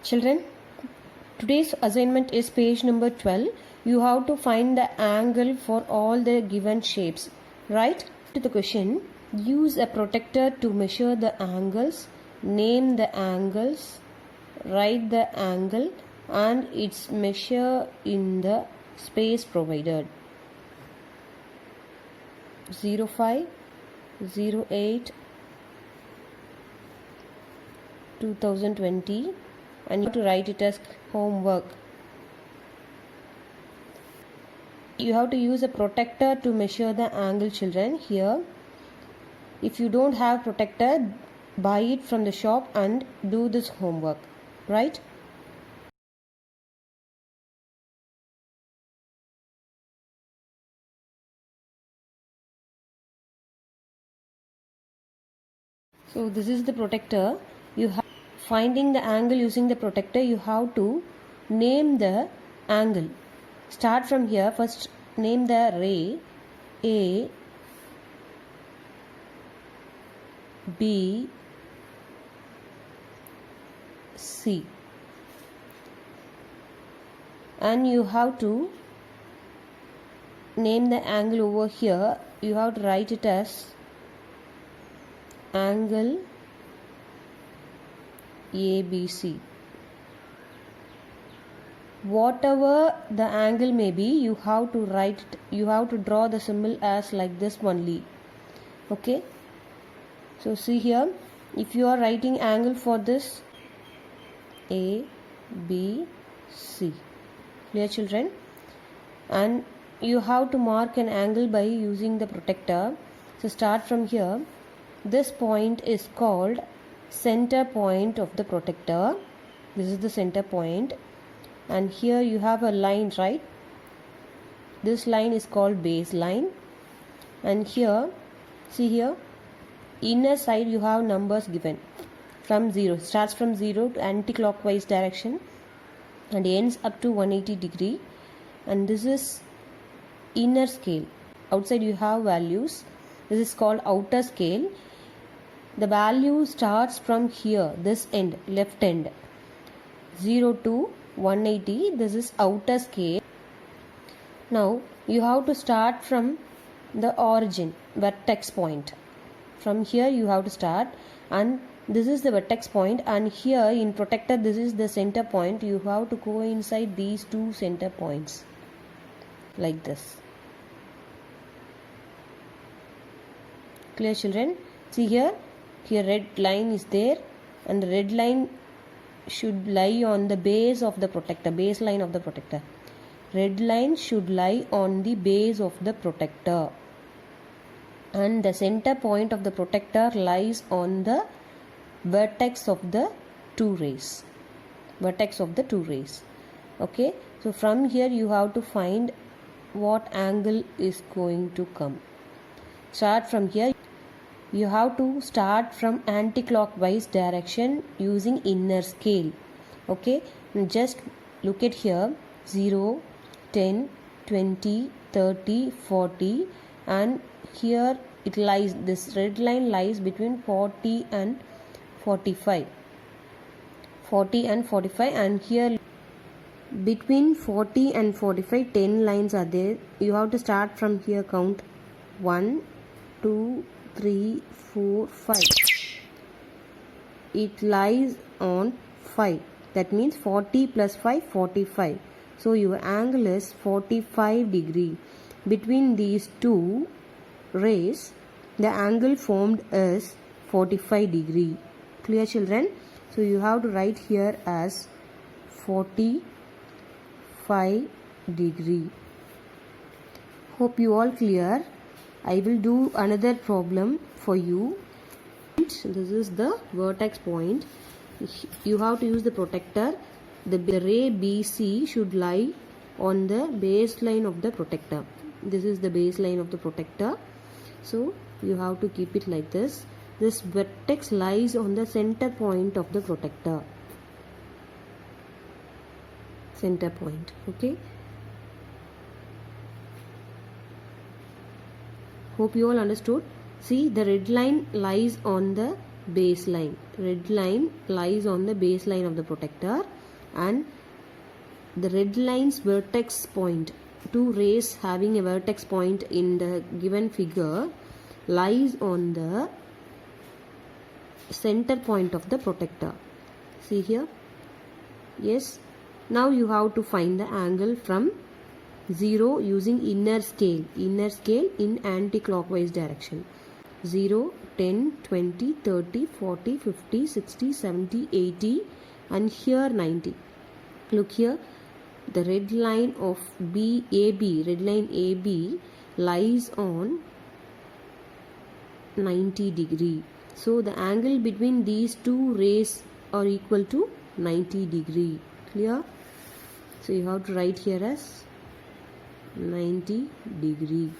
Children, today's assignment is page number 12. You have to find the angle for all the given shapes. Right? To the question, use a protractor to measure the angles, name the angles, write the angle and its measure in the space provided. 05, 08, 2020, and you have to write it as homework. You have to use a protractor to measure the angle, children. Here, if you don't have protractor, buy it from the shop and do this homework, right? So this is the protractor. You have finding the angle using the protractor. You have to name the angle. Start from here. First name the ray A, B, C, and you have to name the angle over here. You have to write it as angle ABC. Whatever the angle may be, you have to draw the symbol as like this only. Okay, so see here, if you are writing angle for this A, B, C, clear, children? And you have to mark an angle by using the protractor. So start from here. This point is called center point of the protractor. This is the center point, and here you have a line, right? This line is called baseline, and here, see here, inner side you have numbers given from 0, starts from 0 to anti-clockwise direction and ends up to 180 degree, and this is inner scale. Outside you have values. This is called outer scale. The value starts from here, this end, left end, 0 to 180. This is outer scale. Now you have to start from the origin, vertex point. From here you have to start, and this is the vertex point, and here in protractor this is the center point. You have to coincide these two center points like this. Clear, children? See here red line is there, and the red line should lie on the base of the protractor, baseline of the protractor. Red line should lie on the base of the protractor, and the center point of the protractor lies on the vertex of the two rays. Okay, so from here you have to find what angle is going to come. Start from here. You have to start from anti-clockwise direction using inner scale. Okay, just look at here, 0, 10, 20, 30, 40, and here it lies, this red line lies between 40 and 45. And here between 40 and 45, 10 lines are there. You have to start from here, count 1, 2, 3, 4, 5. It lies on 5. That means 40 plus 5, 45. So your angle is 45 degree. Between these two rays, the angle formed is 45 degree. Clear, children? So you have to write here as 45 degree. Hope you all clear. I will do another problem for you. This is the vertex point. You have to use the protractor. The ray BC should lie on the baseline of the protractor. This is the baseline of the protractor. So you have to keep it like this. This vertex lies on the center point of the protractor. Center point. Okay. Hope you all understood. See, the red line lies on the baseline. Red line lies on the baseline of the protector, and the red line's vertex point, two rays having a vertex point in the given figure, lies on the center point of the protector. See here? Yes. Now you have to find the angle from 0 using inner scale in anti-clockwise direction. 0, 10, 20, 30, 40, 50, 60, 70, 80, and here 90. Look here, the red line of red line AB lies on 90 degree. So the angle between these two rays are equal to 90 degree. Clear? So you have to write here as 90 degree.